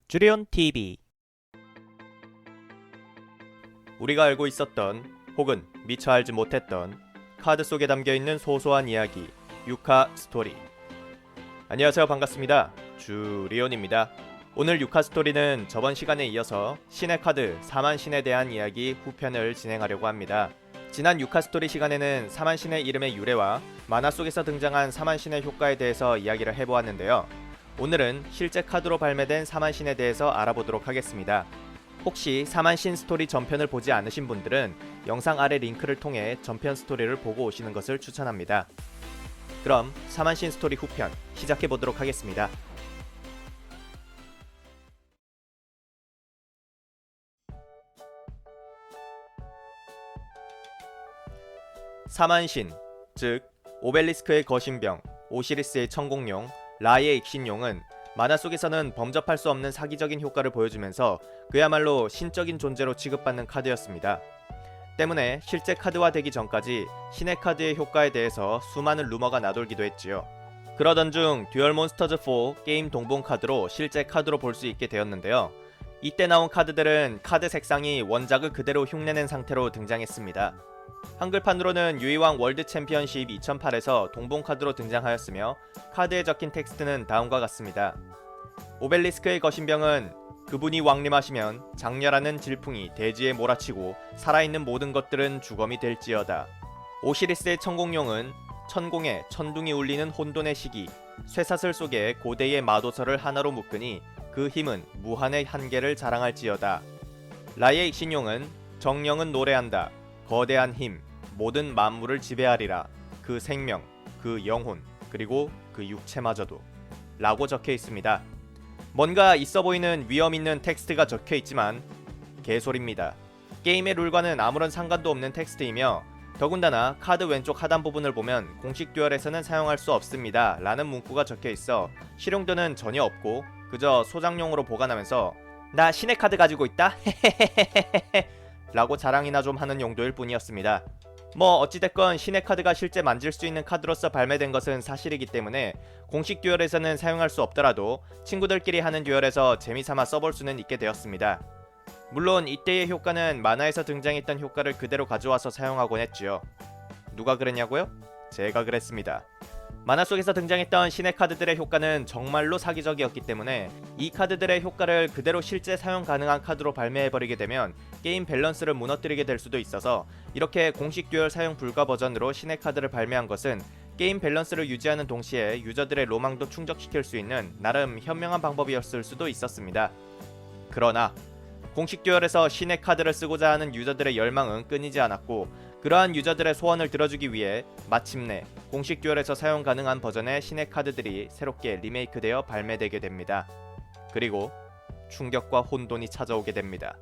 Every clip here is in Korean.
주리온 TV. 우리가 알고 있었던 혹은 미처 알지 못했던 카드 속에 담겨있는 소소한 이야기, 유카 스토리. 안녕하세요, 반갑습니다. 주리온입니다. 오늘 유카 스토리는 저번 시간에 이어서 신의 카드 사만신에 대한 이야기 후편을 진행하려고 합니다. 지난 유카 스토리 시간에는 사만신의 이름의 유래와 만화 속에서 등장한 사만신의 효과에 대해서 이야기를 해보았는데요. 오늘은 실제 카드로 발매된 사만신에 대해서 알아보도록 하겠습니다. 혹시 사만신 스토리 전편을 보지 않으신 분들은 영상 아래 링크를 통해 전편 스토리를 보고 오시는 것을 추천합니다. 그럼 사만신 스토리 후편 시작해보도록 하겠습니다. 사만신, 즉 오벨리스크의 거신병, 오시리스의 천공룡, 라의 익신용은 만화 속에서는 범접할 수 없는 사기적인 효과를 보여주면서 그야말로 신적인 존재로 취급받는 카드였습니다. 때문에 실제 카드화되기 전까지 신의 카드의 효과에 대해서 수많은 루머가 나돌기도 했지요. 그러던 중 듀얼몬스터즈4 게임 동봉 카드로 실제 카드로 볼 수 있게 되었는데요. 이때 나온 카드들은 카드 색상이 원작을 그대로 흉내낸 상태로 등장했습니다. 한글판으로는 유이왕 월드 챔피언십 2008에서 동봉 카드로 등장하였으며 카드에 적힌 텍스트는 다음과 같습니다. 오벨리스크의 거신병은 그분이 왕림하시면 장렬하는 질풍이 대지에 몰아치고 살아있는 모든 것들은 주검이 될지어다. 오시리스의 천공룡은 천공에 천둥이 울리는 혼돈의 시기, 쇠사슬 속에 고대의 마도서를 하나로 묶으니 그 힘은 무한의 한계를 자랑할지어다. 라의 익신용은 정령은 노래한다. 거대한 힘, 모든 만물을 지배하리라. 그 생명, 그 영혼, 그리고 그 육체마저도 라고 적혀 있습니다. 뭔가 있어 보이는 위험 있는 텍스트가 적혀 있지만 개소리입니다. 게임의 룰과는 아무런 상관도 없는 텍스트이며 더군다나 카드 왼쪽 하단 부분을 보면 공식 듀얼에서는 사용할 수 없습니다 라는 문구가 적혀 있어 실용도는 전혀 없고 그저 소장용으로 보관하면서 나 신의 카드 가지고 있다 헤헤헤헤헤 라고 자랑이나 좀 하는 용도일 뿐이었습니다. 뭐 어찌됐건 신의 카드가 실제 만질 수 있는 카드로서 발매된 것은 사실이기 때문에 공식 듀얼에서는 사용할 수 없더라도 친구들끼리 하는 듀얼에서 재미삼아 써볼 수는 있게 되었습니다. 물론 이때의 효과는 만화에서 등장했던 효과를 그대로 가져와서 사용하곤 했지요. 누가 그랬냐고요? 제가 그랬습니다. 만화 속에서 등장했던 신의 카드들의 효과는 정말로 사기적이었기 때문에 이 카드들의 효과를 그대로 실제 사용 가능한 카드로 발매해버리게 되면 게임 밸런스를 무너뜨리게 될 수도 있어서 이렇게 공식 듀얼 사용 불가 버전으로 신의 카드를 발매한 것은 게임 밸런스를 유지하는 동시에 유저들의 로망도 충족시킬 수 있는 나름 현명한 방법이었을 수도 있었습니다. 그러나 공식 듀얼에서 신의 카드를 쓰고자 하는 유저들의 열망은 끊이지 않았고 그러한 유저들의 소원을 들어주기 위해 마침내 공식 듀얼에서 사용 가능한 버전의 신의 카드들이 새롭게 리메이크되어 발매되게 됩니다. 그리고 충격과 혼돈이 찾아오게 됩니다.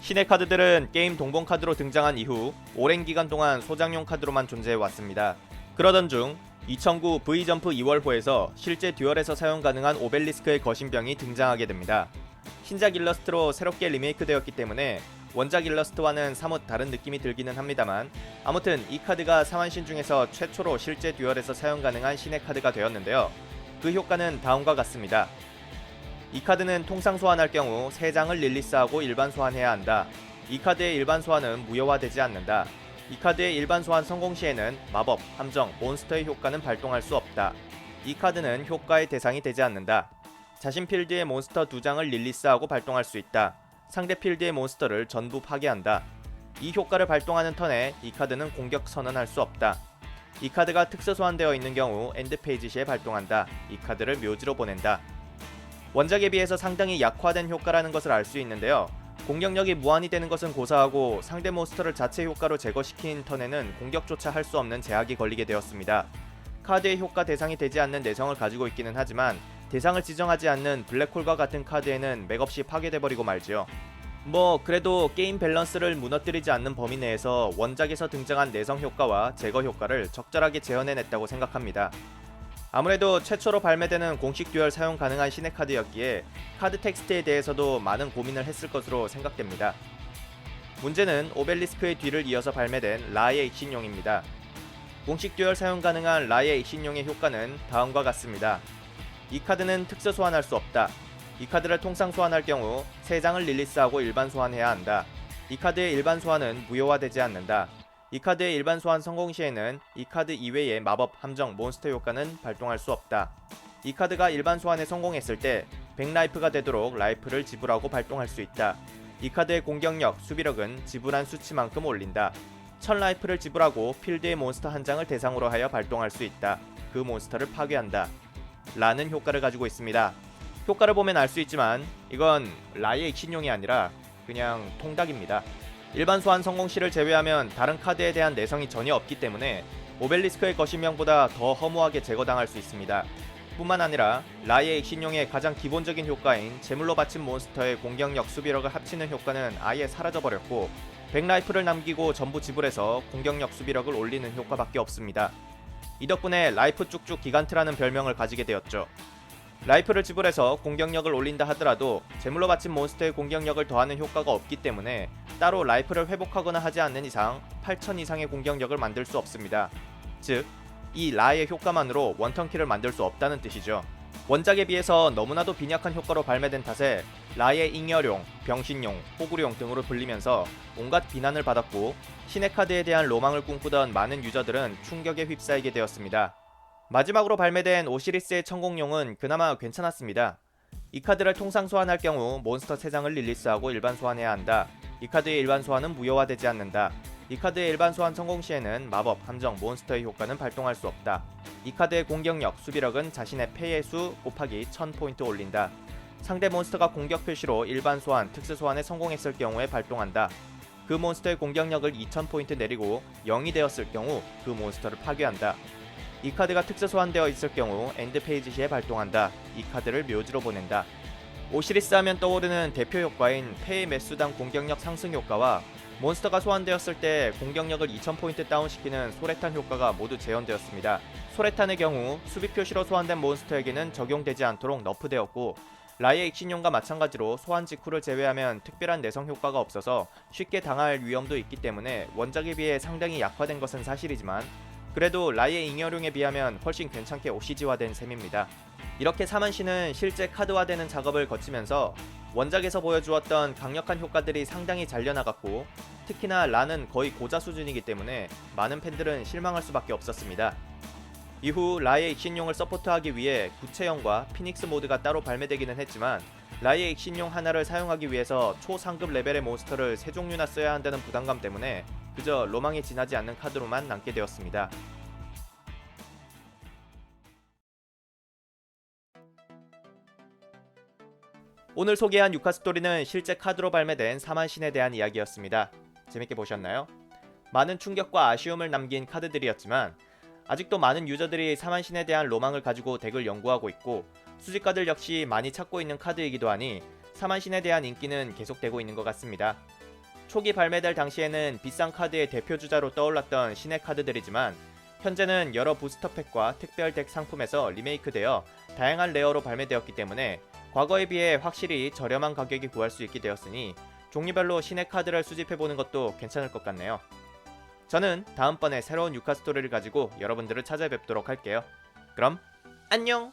신의 카드들은 게임 동봉 카드로 등장한 이후 오랜 기간 동안 소장용 카드로만 존재해왔습니다. 그러던 중 2009 V점프 2월호에서 실제 듀얼에서 사용 가능한 오벨리스크의 거신병이 등장하게 됩니다. 신작 일러스트로 새롭게 리메이크 되었기 때문에 원작 일러스트와는 사뭇 다른 느낌이 들기는 합니다만 아무튼 이 카드가 사만신 중에서 최초로 실제 듀얼에서 사용 가능한 신의 카드가 되었는데요. 그 효과는 다음과 같습니다. 이 카드는 통상 소환할 경우 3장을 릴리스하고 일반 소환해야 한다. 이 카드의 일반 소환은 무효화되지 않는다. 이 카드의 일반 소환 성공 시에는 마법, 함정, 몬스터의 효과는 발동할 수 없다. 이 카드는 효과의 대상이 되지 않는다. 자신 필드의 몬스터 2장을 릴리스하고 발동할 수 있다. 상대 필드의 몬스터를 전부 파괴한다. 이 효과를 발동하는 턴에 이 카드는 공격 선언할 수 없다. 이 카드가 특수 소환되어 있는 경우 엔드 페이지 시에 발동한다. 이 카드를 묘지로 보낸다. 원작에 비해서 상당히 약화된 효과라는 것을 알 수 있는데요. 공격력이 무한이 되는 것은 고사하고 상대 몬스터를 자체 효과로 제거시킨 턴에는 공격조차 할 수 없는 제약이 걸리게 되었습니다. 카드의 효과 대상이 되지 않는 내성을 가지고 있기는 하지만 대상을 지정하지 않는 블랙홀과 같은 카드에는 맥없이 파괴돼버리고 말지요. 뭐 그래도 게임 밸런스를 무너뜨리지 않는 범위 내에서 원작에서 등장한 내성 효과와 제거 효과를 적절하게 재현해냈다고 생각합니다. 아무래도 최초로 발매되는 공식 듀얼 사용 가능한 신의 카드였기에 카드 텍스트에 대해서도 많은 고민을 했을 것으로 생각됩니다. 문제는 오벨리스크의 뒤를 이어서 발매된 라의 익신용입니다. 공식 듀얼 사용 가능한 라의 익신용의 효과는 다음과 같습니다. 이 카드는 특수 소환할 수 없다. 이 카드를 통상 소환할 경우 3장을 릴리스하고 일반 소환해야 한다. 이 카드의 일반 소환은 무효화되지 않는다. 이 카드의 일반 소환 성공 시에는 이 카드 이외의 마법, 함정, 몬스터 효과는 발동할 수 없다. 이 카드가 일반 소환에 성공했을 때 100라이프가 되도록 라이프를 지불하고 발동할 수 있다. 이 카드의 공격력, 수비력은 지불한 수치만큼 올린다. 1000라이프를 지불하고 필드의 몬스터 한 장을 대상으로 하여 발동할 수 있다. 그 몬스터를 파괴한다. 라는 효과를 가지고 있습니다. 효과를 보면 알 수 있지만 이건 라의 익신용이 아니라 그냥 통닭입니다. 일반 소환 성공 시를 제외하면 다른 카드에 대한 내성이 전혀 없기 때문에 오벨리스크의 거신명보다 더 허무하게 제거당할 수 있습니다. 뿐만 아니라 라의 익신용의 가장 기본적인 효과인 제물로 바친 몬스터의 공격력, 수비력을 합치는 효과는 아예 사라져버렸고 100라이프를 남기고 전부 지불해서 공격력, 수비력을 올리는 효과밖에 없습니다. 이 덕분에 라이프 쭉쭉 기간트라는 별명을 가지게 되었죠. 라이프를 지불해서 공격력을 올린다 하더라도 제물로 바친 몬스터의 공격력을 더하는 효과가 없기 때문에 따로 라이프를 회복하거나 하지 않는 이상 8000 이상의 공격력을 만들 수 없습니다. 즉, 이 라의 효과만으로 원턴킬을 만들 수 없다는 뜻이죠. 원작에 비해서 너무나도 빈약한 효과로 발매된 탓에 라의 잉여룡, 병신용, 호구룡 등으로 불리면서 온갖 비난을 받았고 신의 카드에 대한 로망을 꿈꾸던 많은 유저들은 충격에 휩싸이게 되었습니다. 마지막으로 발매된 오시리스의 천공룡은 그나마 괜찮았습니다. 이 카드를 통상 소환할 경우 몬스터 3장을 릴리스하고 일반 소환해야 한다. 이 카드의 일반 소환은 무효화되지 않는다. 이 카드의 일반 소환 성공 시에는 마법, 함정, 몬스터의 효과는 발동할 수 없다. 이 카드의 공격력, 수비력은 자신의 패의 수 곱하기 1000포인트 올린다. 상대 몬스터가 공격 표시로 일반 소환, 특수 소환에 성공했을 경우에 발동한다. 그 몬스터의 공격력을 2000포인트 내리고 0이 되었을 경우 그 몬스터를 파괴한다. 이 카드가 특수 소환되어 있을 경우 엔드 페이지 시에 발동한다. 이 카드를 묘지로 보낸다. 오시리스 하면 떠오르는 대표 효과인 패의 매수당 공격력 상승 효과와 몬스터가 소환되었을 때 공격력을 2000포인트 다운시키는 소레탄 효과가 모두 재현되었습니다. 소레탄의 경우 수비 표시로 소환된 몬스터에게는 적용되지 않도록 너프되었고 라의 익신용과 마찬가지로 소환 직후를 제외하면 특별한 내성 효과가 없어서 쉽게 당할 위험도 있기 때문에 원작에 비해 상당히 약화된 것은 사실이지만 그래도 라의 잉여룡에 비하면 훨씬 괜찮게 OCG화된 셈입니다. 이렇게 사만시는 실제 카드화되는 작업을 거치면서 원작에서 보여주었던 강력한 효과들이 상당히 잘려나갔고 특히나 라는 거의 고자 수준이기 때문에 많은 팬들은 실망할 수밖에 없었습니다. 이후 라의 익신용을 서포트하기 위해 구체형과 피닉스 모드가 따로 발매되기는 했지만 라의 익신용 하나를 사용하기 위해서 초상급 레벨의 몬스터를 3종류나 써야 한다는 부담감 때문에 그저 로망이 지나지 않는 카드로만 남게 되었습니다. 오늘 소개한 유카스토리는 실제 카드로 발매된 사만신에 대한 이야기였습니다. 재밌게 보셨나요? 많은 충격과 아쉬움을 남긴 카드들이었지만 아직도 많은 유저들이 사만신에 대한 로망을 가지고 덱을 연구하고 있고 수집가들 역시 많이 찾고 있는 카드이기도 하니 사만신에 대한 인기는 계속되고 있는 것 같습니다. 초기 발매될 당시에는 비싼 카드의 대표주자로 떠올랐던 신의 카드들이지만 현재는 여러 부스터팩과 특별 덱 상품에서 리메이크되어 다양한 레어로 발매되었기 때문에 과거에 비해 확실히 저렴한 가격에 구할 수 있게 되었으니 종류별로 신의 카드를 수집해보는 것도 괜찮을 것 같네요. 저는 다음번에 새로운 유카 스토리를 가지고 여러분들을 찾아뵙도록 할게요. 그럼 안녕!